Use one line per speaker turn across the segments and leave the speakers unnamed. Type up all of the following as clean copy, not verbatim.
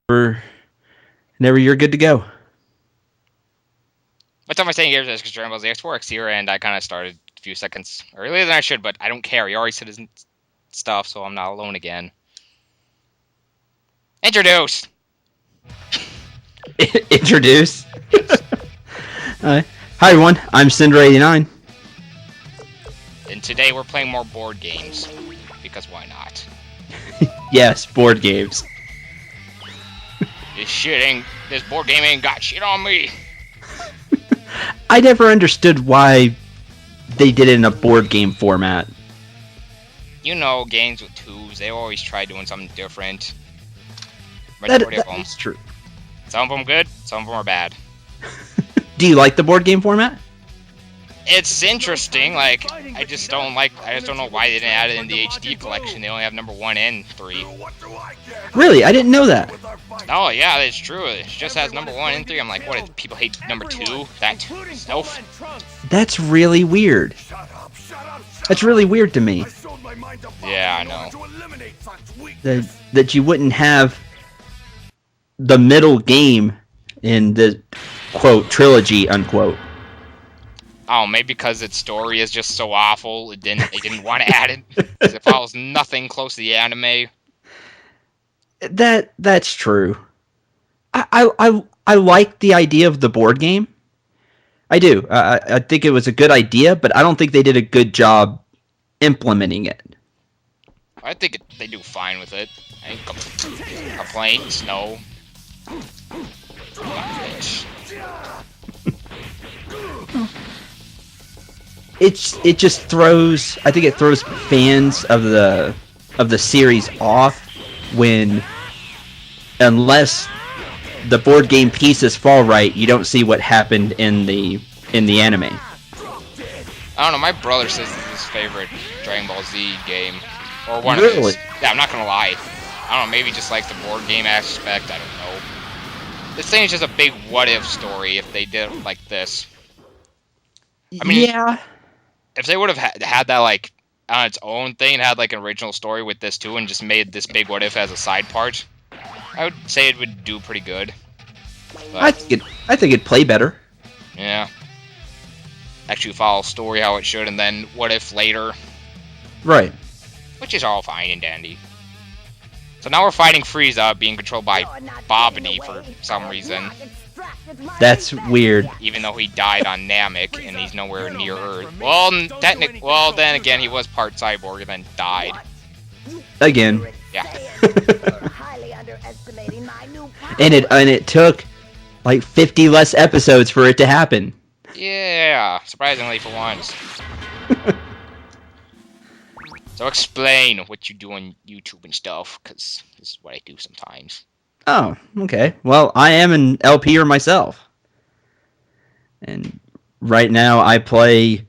whenever you're good to go.
What time am I saying here is because Dragon Ball Z X4X here, and I kind of started a few seconds earlier than I should, but I don't care. He already said his stuff, so I'm not alone again. Introduce!
Introduce? Hi everyone, I'm Cinder89.
And today we're playing more board games, because why not?
Yes, board games.
This board game ain't got shit on me.
I never understood why they did it in a board game format.
You know, games with twos, they always try doing something different. Majority of them.
That's true.
Some of them good, some of them are bad.
Do you like the board game format?
It's interesting, like, I just don't know why they didn't add it in the HD collection. They only have number 1 and 3.
Really? I didn't know that.
Oh, yeah, that's true. It just has number 1 and 3. I'm like, what, did people hate number 2? That self?
That's really weird. That's really weird to me.
Yeah, I know.
That you wouldn't have the middle game in the, quote, trilogy, unquote.
Oh, maybe because its story is just so awful, they didn't want to add it. Because it follows nothing close to the anime.
That's true. I like the idea of the board game. I do. I think it was a good idea, but I don't think they did a good job implementing it.
I think they do fine with it. I ain't complaints, no.
It just throws. I think it throws fans of the series off when, unless the board game pieces fall right, you don't see what happened in the anime.
I don't know. My brother says this is his favorite Dragon Ball Z game, or one of his. Yeah, I'm not gonna lie. I don't know. Maybe just like the board game aspect. I don't know. This thing is just a big what if story if they did it like this. I mean,
yeah.
If they would have had that like on its own thing, had like an original story with this too, and just made this big what if as a side part, I would say it would do pretty good. But,
I think it'd play better.
Yeah. Actually follow story how it should, and then what if later.
Right.
Which is all fine and dandy. So now we're fighting Frieza, being controlled by Babidi for some reason.
That's weird.
Even though he died on Namek, and he's nowhere near Earth. Well, then again, he was part cyborg and then died.
Again.
Yeah.
and it took like 50 less episodes for it to happen.
Yeah, surprisingly for once. So explain what you do on YouTube and stuff, because this is what I do sometimes.
Oh, okay. Well, I am an LPer myself. And right now I play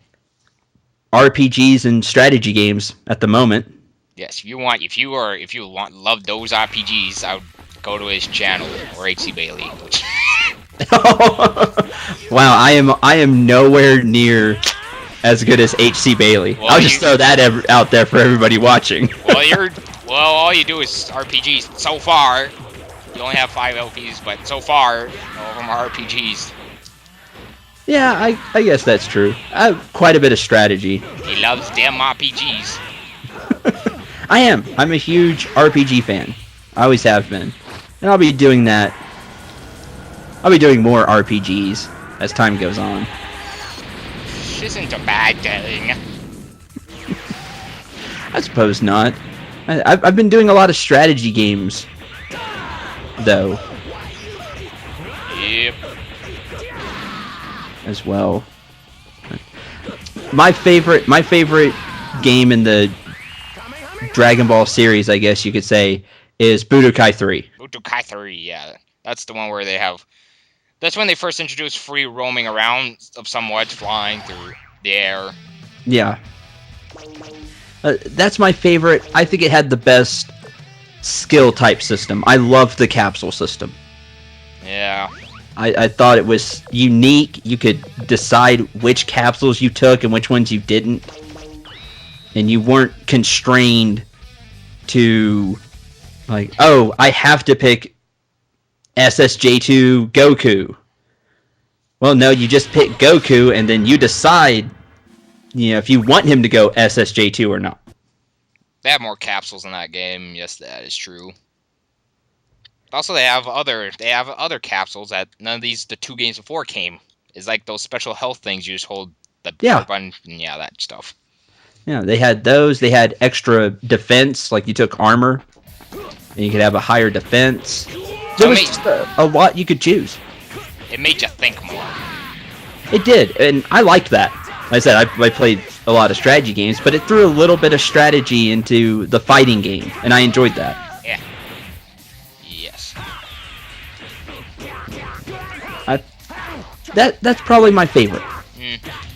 RPGs and strategy games at the moment.
Yes, if you love those RPGs, I would go to his channel, or HC Bailey.
Wow, I am nowhere near as good as HC Bailey.
Well,
I'll just throw that out there for everybody watching.
All you do is RPGs. So far, you only have 5 LPs, but so far, all of them are RPGs.
Yeah, I guess that's true. I have quite a bit of strategy.
He loves damn RPGs.
I'm a huge RPG fan. I always have been. And I'll be doing that. I'll be doing more RPGs as time goes on.
This isn't a bad thing.
I suppose not. I've been doing a lot of strategy games, though.
Yep.
As well. My favorite game in the Dragon Ball series, I guess you could say, is Budokai 3.
Budokai 3, yeah. That's the one where they have... That's when they first introduced free roaming around of somewhat, flying through the air.
Yeah. That's my favorite. I think it had the best skill type system. I loved the capsule system.
Yeah.
I thought it was unique. You could decide which capsules you took and which ones you didn't. And you weren't constrained to, like, oh, I have to pick SSJ2 Goku. Well, no, you just pick Goku, and then you decide, if you want him to go SSJ2 or not.
They have more capsules in that game. Yes, that is true. Also, they have other capsules that none of the 2 games before came. It's like those special health things you just hold the button, and that stuff.
Yeah, they had those. They had extra defense, like you took armor, and you could have a higher defense. There was just a lot you could choose.
It made you think more.
It did, and I liked that. Like I said, I played a lot of strategy games, but it threw a little bit of strategy into the fighting game, and I enjoyed that.
Yeah. Yes.
That's probably my favorite.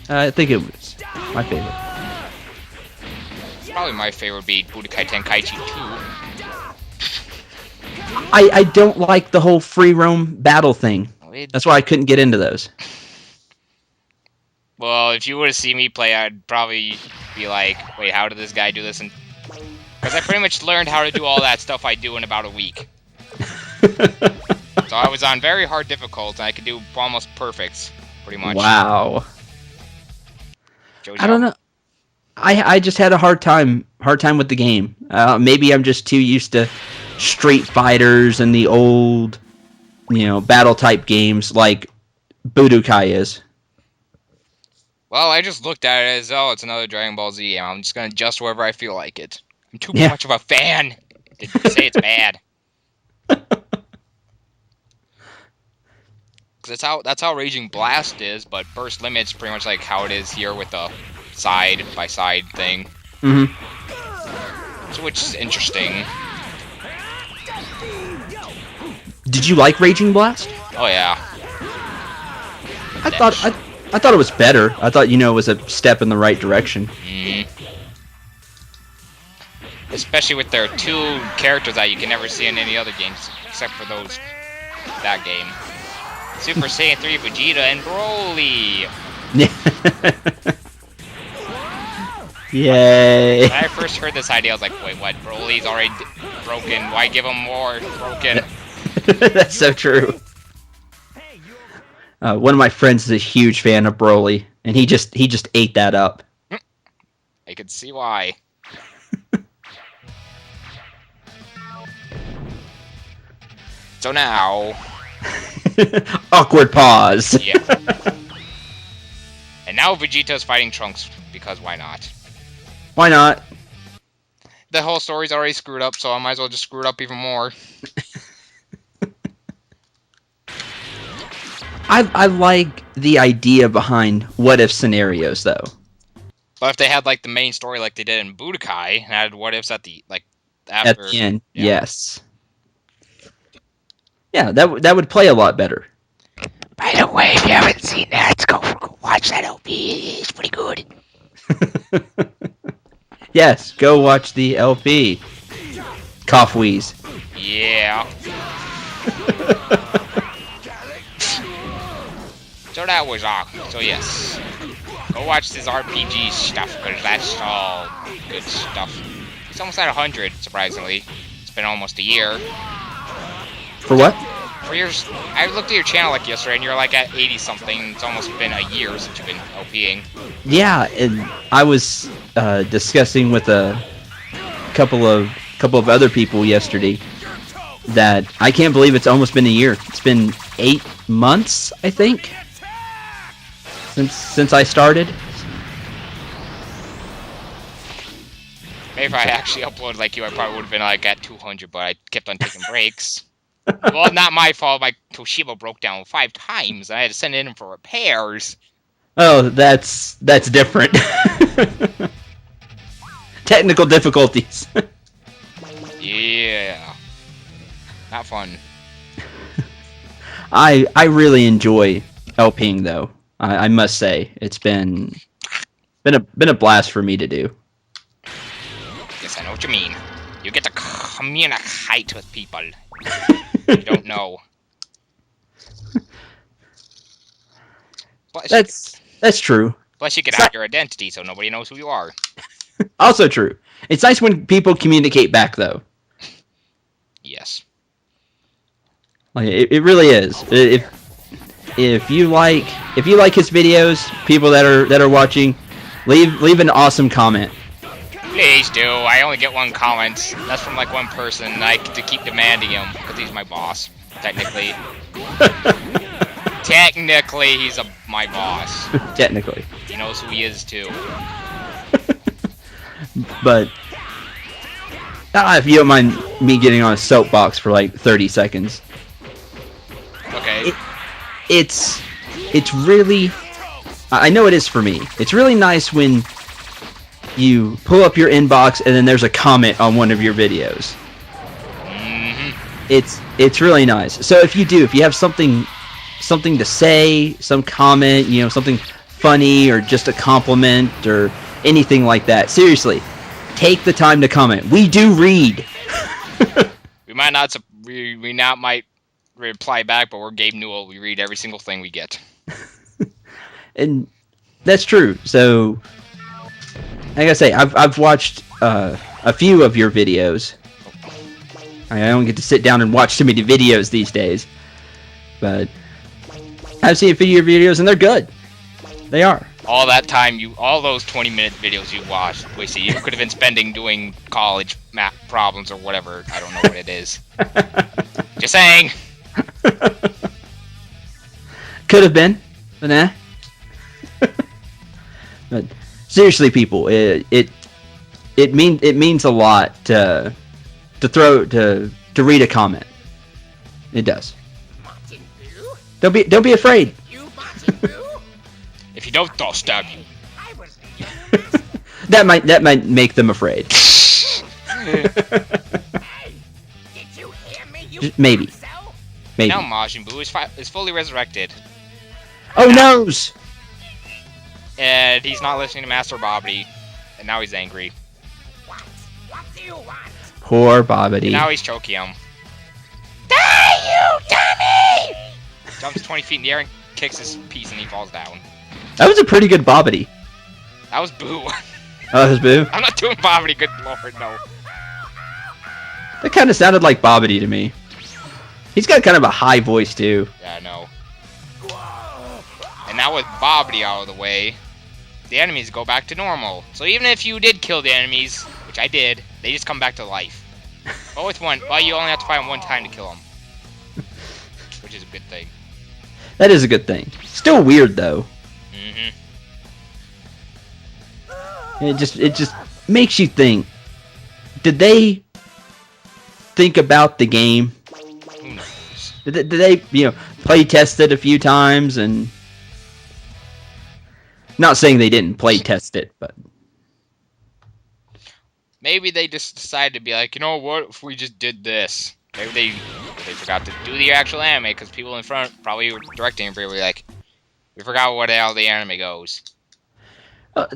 I think it was my favorite.
Probably my favorite would be Budokai Tenkaichi 2.
I don't like the whole free roam battle thing. That's why I couldn't get into those.
Well, if you were to see me play, I'd probably be like, wait, how did this guy do this? Because I pretty much learned how to do all that stuff I do in about a week. So I was on very hard difficult, and I could do almost perfects, pretty much.
Wow.
JoJo.
I don't know. I just had a hard time with the game. Maybe I'm just too used to Street Fighters and the old, battle type games like Budokai is.
Well, I just looked at it as, it's another Dragon Ball Z, and I'm just going to adjust wherever I feel like it. I'm too much of a fan to say it's bad. Because that's how Raging Blast is, but Burst Limit's pretty much like how it is here with the side-by-side thing.
Mm-hmm.
So, which is interesting.
Did you like Raging Blast?
Oh, yeah.
I thought it was better. I thought, it was a step in the right direction.
Especially with their 2 characters that you can never see in any other games, except for that game. Super Saiyan 3 Vegeta and Broly!
Yay!
When I first heard this idea, I was like, wait, what? Broly's already broken. Why give him more broken?
That's so true. One of my friends is a huge fan of Broly, and he just ate that up.
I could see why. So now...
Awkward pause.
Yeah. And now Vegeta's fighting Trunks, because why not?
Why not?
The whole story's already screwed up, so I might as well just screw it up even more.
I like the idea behind what-if scenarios, though.
But if they had, the main story like they did in Budokai, and added what-ifs at the, after...
At the end, yes. Yeah, that would play a lot better.
By the way, if you haven't seen that, go watch that LP. It's pretty good.
Yes, go watch the LP. Cough wheeze.
Yeah. So that was all. So yes, go watch this RPG stuff, because that's all good stuff. It's almost at 100, surprisingly. It's been almost a year.
For what?
For yours, I looked at your channel yesterday, and you're at 80-something. It's almost been a year since you've been LPing.
Yeah, and I was discussing with a couple of other people yesterday that I can't believe it's almost been a year. It's been 8 months, I think, since I started.
Maybe if I actually uploaded like you, I probably would have been at 200, but I kept on taking breaks. Well, not my fault. My Toshiba broke down 5 times, and I had to send it in for repairs.
Oh, that's different. Technical difficulties.
Yeah. Not fun.
I really enjoy LPing, though. I must say, it's been a blast for me to do.
Yes, I know what you mean. You get to communicate with people. You don't know. Plus,
that's true.
Plus, you can hide your identity so nobody knows who you are.
Also true. It's nice when people communicate back, though.
Yes.
Like it really is. If you like his videos, people that are watching, leave an awesome comment.
Please do. I only get one comment. That's from like one person. I get to keep demanding him because he's my boss. Technically. Technically, he's my boss.
Technically.
He knows who he is too.
But if you don't mind me getting on a soapbox for like 30 seconds.
Okay.
It's really, I know it is for me. It's really nice when you pull up your inbox and then there's a comment on one of your videos.
Mm-hmm.
It's really nice. So if you have something to say, some comment, something funny or just a compliment or anything like that, seriously, take the time to comment. We do read.
we might reply back, but we're Gabe Newell. We read every single thing we get.
And that's true. So, like I say, I've watched a few of your videos. I don't get to sit down and watch too many videos these days, but I've seen a few of your videos, and they're good. They are.
All that time, all those 20-minute videos you watched, you could have been spending doing college math problems or whatever. I don't know what it is. Just saying.
Could have been, but nah. But seriously, people, it means a lot to read a comment. It does. Don't be afraid.
If you don't, I'll stab you.
That might make them afraid. Maybe.
Now Majin Buu is fully resurrected.
Oh noes!
And he's not listening to Master Bobbity, and now he's angry.
What do you want?
Poor Bobbity.
And now he's choking him. Die, you dummy! Jumps 20 feet in the air and kicks his piece, and he falls down.
That was a pretty good Bobbity.
That was Boo.
Oh, that was Boo?
I'm not doing Bobbity, good lord, no.
That kind of sounded like Bobbity to me. He's got kind of a high voice, too.
Yeah, I know. And now with Bobbity out of the way, the enemies go back to normal. So even if you did kill the enemies, which I did, they just come back to life. But with one, you only have to fight them one time to kill them. Which is a good thing.
That is a good thing. Still weird, though.
Mm-hmm.
It just makes you think. Did they think about the game?
Who knows?
Did they play test it a few times and... Not saying they didn't play test it, but...
Maybe they just decided to be like, you know what, if we just did this. Maybe they forgot to do the actual anime, because people in front probably were directing it, were like, we forgot what how the anime goes.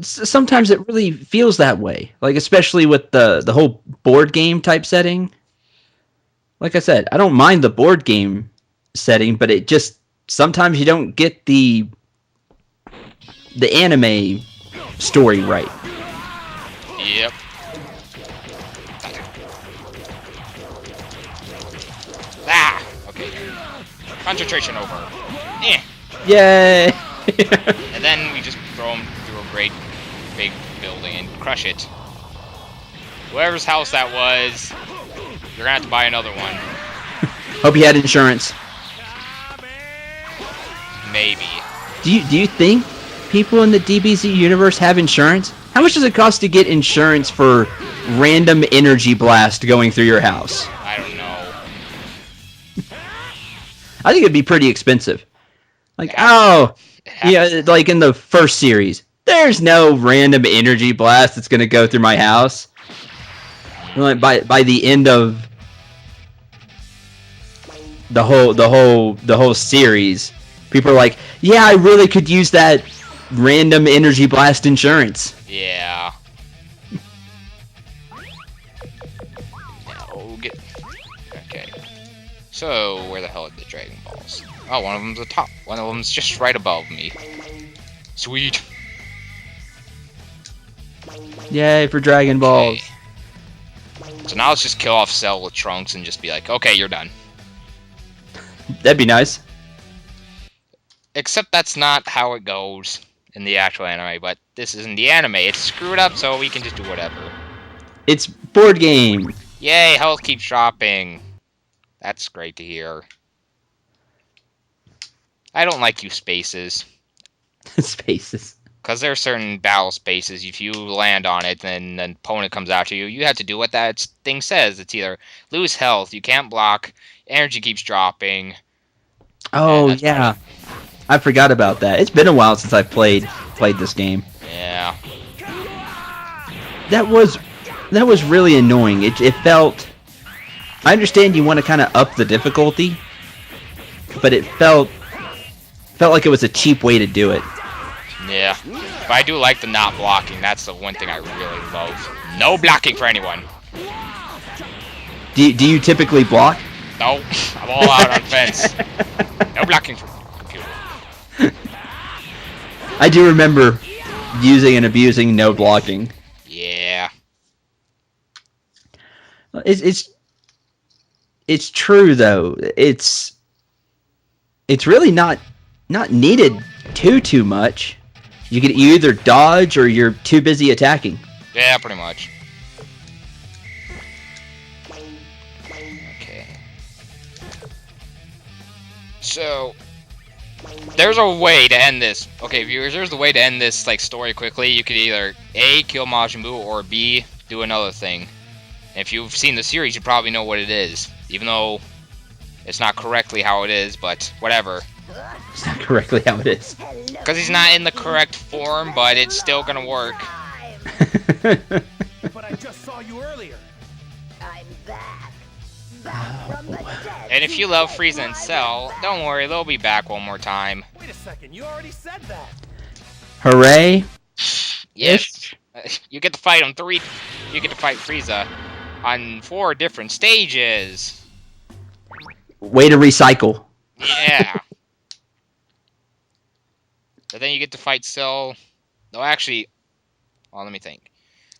Sometimes it really feels that way. Like, especially with the whole board game type setting. Like I said, I don't mind the board game setting, but it just... Sometimes you don't get the anime story right.
Yep. Ah! Okay. Concentration over. Eh.
Yay!
And then we just throw him through a great big building and crush it. Whoever's house that was, you're gonna have to buy another one.
Hope you had insurance.
Maybe.
Do you think people in the DBZ universe have insurance? How much does it cost to get insurance for random energy blast going through your house?
I don't know.
I think it'd be pretty expensive. Like, like in the first series, there's no random energy blast that's gonna go through my house. Like by the end of the whole series, people are like, yeah, I really could use that random energy blast insurance.
Yeah. Okay. So, where the hell are the Dragon Balls? Oh, one of them's the top. One of them's just right above me. Sweet.
Yay for Dragon Balls.
Okay. So now let's just kill off Cell with Trunks and just be like, okay, you're done.
That'd be nice.
Except that's not how it goes in the actual anime, but this isn't the anime. It's screwed up, so we can just do whatever.
It's board game.
Yay, health keeps dropping. That's great to hear. I don't like you spaces.
Spaces.
Because there are certain battle spaces, if you land on it, then an opponent comes after you, you have to do what that thing says. It's either lose health, you can't block, energy keeps dropping.
Oh, yeah. I forgot about that. It's been a while since I've played this game.
Yeah.
That was really annoying. It felt... I understand you want to kind of up the difficulty, but it felt like it was a cheap way to do it.
Yeah. But I do like the not blocking. That's the one thing I really love. No blocking for anyone.
Do you typically block?
No. I'm all out on fence. No blocking for computer.
I do remember using and abusing no blocking.
Yeah.
It's true though. It's really not needed too much. You either dodge or you're too busy attacking.
Yeah, pretty much. Okay. So there's a way to end this. Okay, viewers, there's a way to end this like story quickly. You could either A, kill Majin Buu, or B, do another thing. And if you've seen the series, you probably know what it is. Even though it's not correctly how it is, but whatever.
It's not correctly how it is.
Because he's not in the correct form, but it's still gonna work.
But I just saw you earlier. I'm back. Back from the dead.
And if you love Frieza and Cell, don't worry, they'll be back one more time.
Wait a second, you already said that.
Hooray!
Yes. You get to fight him You get to fight Frieza on 4 different stages.
Way to recycle.
Yeah. But then you get to fight Cell. No, actually, well, let me think.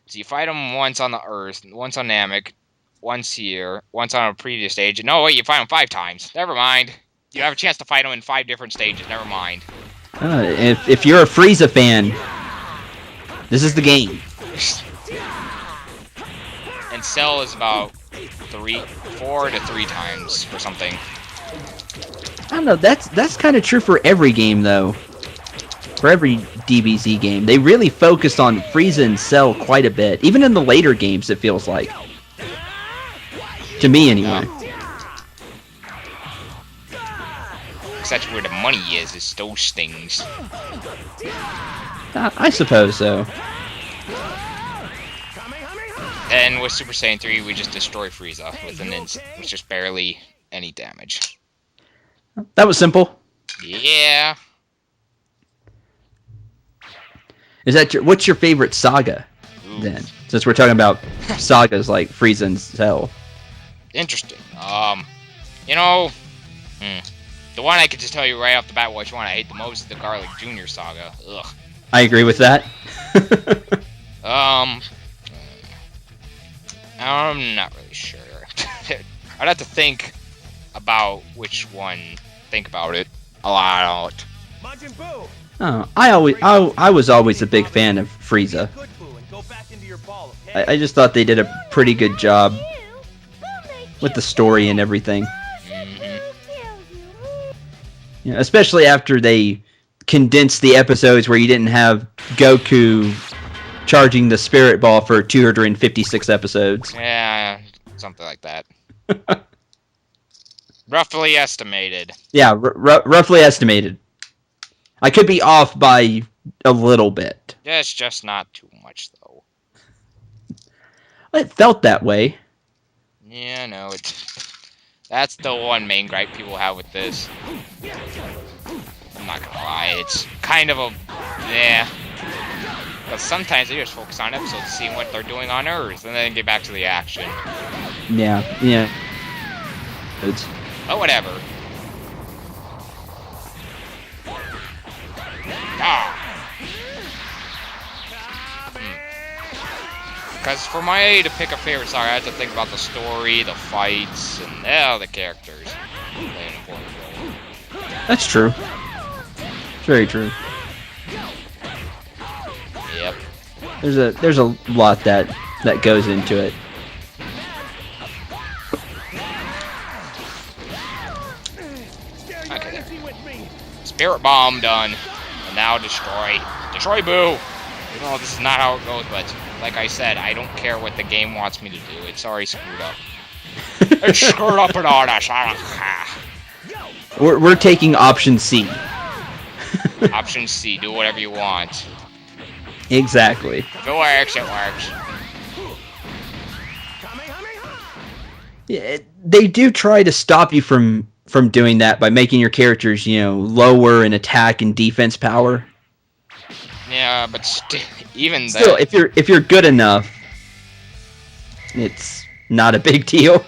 So you fight him once on the Earth, once on Namek, once here, once on a previous stage. No, wait, you fight him 5 times. Never mind. You have a chance to fight him in 5 different stages. Never mind.
If you're a Frieza fan, this is the game.
And Cell is about 4 to 3 times or something.
I don't know. That's kind of true for every game, though. For every DBZ game, they really focused on Frieza and Cell quite a bit. Even in the later games, it feels like. To me, anyway.
Because that's where the money is those things.
I suppose so.
And with Super Saiyan 3, we just destroy Frieza with just barely any damage.
That was simple.
Yeah.
What's your favorite saga, then? Since we're talking about sagas like Frieza and Cell.
Interesting. You know, the one I could just tell you right off the bat which one I hate the most is the Garlic Jr. saga. Ugh.
I agree with that.
I'm not really sure. I'd have to think about which one. Think about it a lot.
Majin Buu.
Oh, I was always a big fan of Frieza.
Good Buu and go back into your ball, okay?
I just thought they did a pretty good job with the story and everything. Yeah, especially after they condensed the episodes where you didn't have Goku charging the Spirit Ball for 256 episodes.
Yeah, something like that. Roughly estimated.
Yeah, roughly estimated. I could be off by a little bit.
Yeah, it's just not too much, though.
It felt that way.
Yeah, no, that's the one main gripe people have with this. I'm not gonna lie, it's kind of yeah. Because sometimes they just focus on episodes, seeing what they're doing on Earth, and then get back to the action.
Yeah.
But whatever. Because for my to pick a favorite saga, I have to think about the story, the fights, and the characters. Play an important role.
That's true. It's very true.
Yep.
There's a lot that goes into it.
Okay, there. Spirit Bomb done. And now destroy. Destroy Boo! You know, this is not how it goes, but like I said, I don't care what the game wants me to do. It's already screwed up. It's screwed up and all that.
We're taking option C.
Option C, do whatever you want.
Exactly.
If it works, it works.
Yeah, they do try to stop you from doing that by making your characters, lower in attack and defense power.
Yeah, but even
still, if you're good enough, it's not a big deal.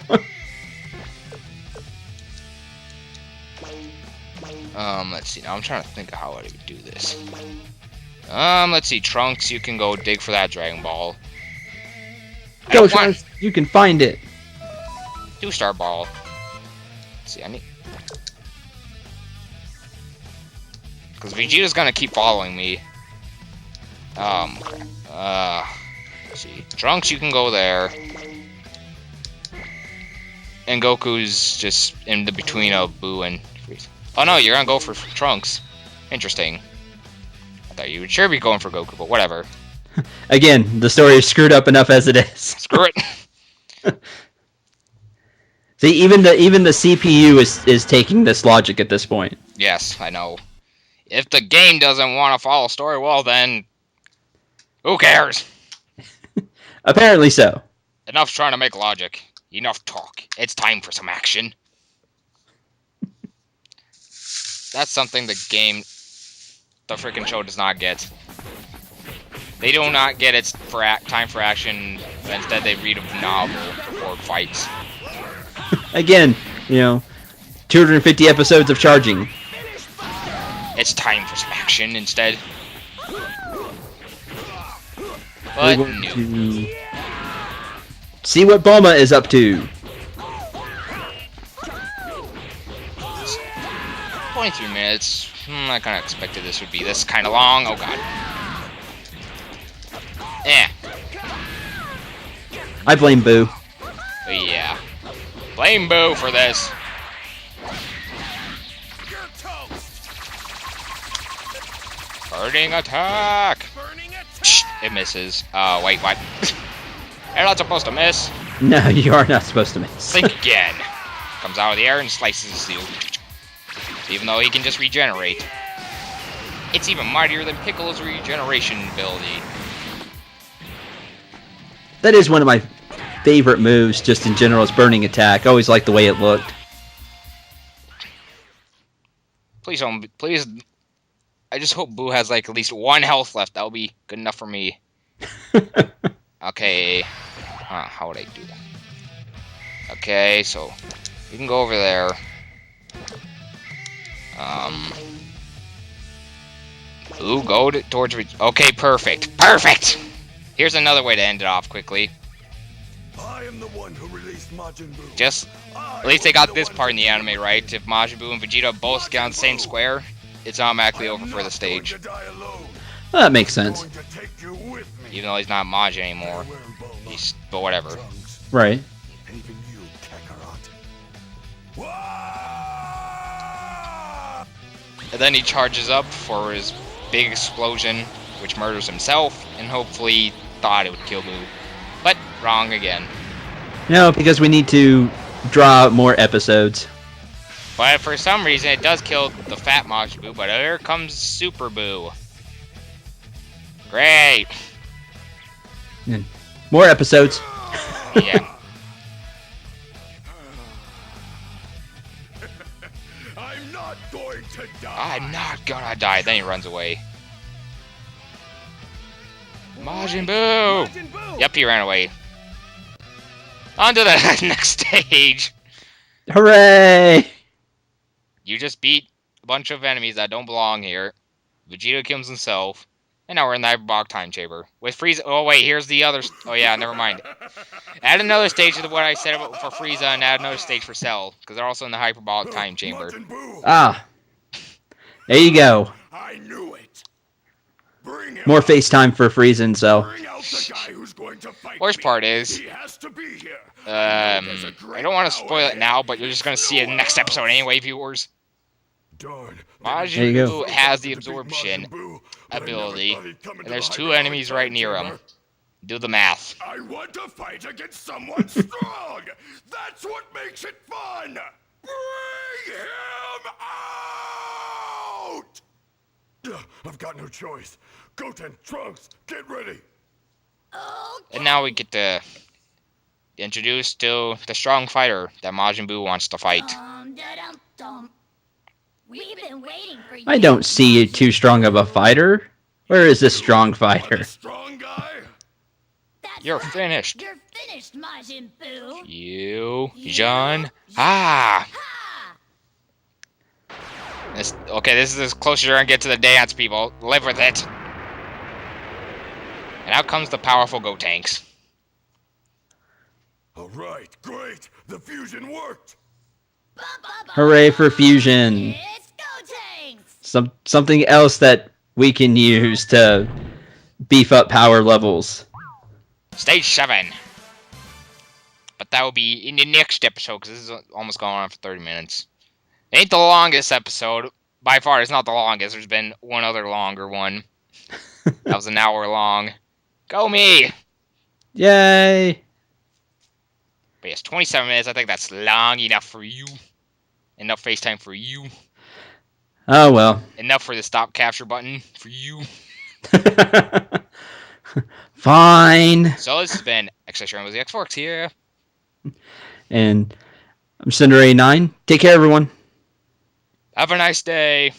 Let's see. Now I'm trying to think of how I would do this. Let's see. Trunks, you can go dig for that Dragon Ball.
Go, Trunks. You can find it.
2-star ball. Let's see. I need. Because Vegeta's gonna keep following me. Let's see. Trunks, you can go there. And Goku's just in the between of Boo and Frieza. Oh no, you're gonna go for Trunks. Interesting. I thought you would sure be going for Goku, but whatever.
Again, the story is screwed up enough as it is.
Screw it.
See, even the CPU is taking this logic at this point.
Yes, I know. If the game doesn't want to follow story, well then, who cares?
Apparently so.
Enough trying to make logic. Enough talk. It's time for some action. That's something the freaking show does not get. They do not get its time for action, but instead they read a novel before fights.
Again, 250 episodes of charging.
It's time for some action instead. But no.
See what Bulma is up to.
23 minutes. I kind of expected this would be this kind of long. Oh god.
I blame Boo.
But yeah. Blame Boo for this. Burning attack! Shh, it misses. Wait, what? You're not supposed to miss.
No, you are not supposed to miss.
Think again. Comes out of the air and slices you. Even though he can just regenerate. It's even mightier than Piccolo's regeneration ability.
That is one of my favorite moves, just in general, is Burning Attack. I always liked the way it looked.
Please don't. Please. I just hope Boo has like at least 1 health left. That'll be good enough for me. Okay. How would I do that? Okay, so you can go over there. Boo, go towards. Okay, perfect. Perfect. Here's another way to end it off quickly.
I am the one who released Majin Buu.
Just at least they got this part in the anime right. If Majin Buu and Vegeta both get on the same square, it's automatically over for the stage.
Well, that makes sense.
Even though he's not Majin anymore. But whatever.
Right.
Even you, Kakarot.
And then he charges up for his big explosion, which murders himself, and hopefully thought it would kill Boo. But wrong again.
No, because we need to draw out more episodes.
But for some reason, it does kill the fat Majin Buu, but here comes Super Boo. Great!
And more episodes.
Yeah.
I'm not going to die.
I'm not gonna die. Then he runs away. Majin Buu! Yep, he ran away. On to the next stage.
Hooray!
You just beat a bunch of enemies that don't belong here. Vegeta kills himself. And now we're in the hyperbolic time chamber. With Frieza. Oh, wait, here's the other. Oh, yeah, never mind. Add another stage to what I said about for Frieza and add another stage for Cell. Because they're also in the hyperbolic time chamber.
Ah. There you go.
I knew it. Bring him
More
out.
FaceTime for Friesen, so.
Bring out the guy who's going to fight
Worst
me.
part is,
He has to be here.
I don't want to spoil it now, but you're just gonna see it in the next episode anyway, viewers.
Darn.
There you
Majin
go.
Buu has the absorption ability, and there's 2 enemies right near him. Do the math.
I want to fight against someone strong. That's what makes it fun. Bring him out. I've got no choice. Goten, Trunks, get ready.
And now we get to introduce to the strong fighter that Majin Buu wants to fight.
We've been waiting for you.
I don't see you too strong of a fighter. Where is this strong
Want
fighter?
a strong guy?
That's
You're
right.
finished.
You're finished, Majin Buu.
You, John. Ah!
Ha!
Okay, this is as close as you're gonna get to the dance, people. Live with it. And out comes the powerful Gotenks.
All right, great. The fusion worked.
Hooray for fusion.
It's Gotenks.
Something else that we can use to beef up power levels.
Stage 7. But that will be in the next episode, because this is almost going on for 30 minutes. It ain't the longest episode. By far, it's not the longest. There's been one other longer one. That was an hour long. Go me!
Yay!
But yes, 27 minutes. I think that's long enough for you. Enough FaceTime for you.
Oh well.
Enough for the stop capture button for you.
Fine.
So this has been X-Ray with the X-Forks here.
And I'm Cinder A9. Take care, everyone.
Have a nice day.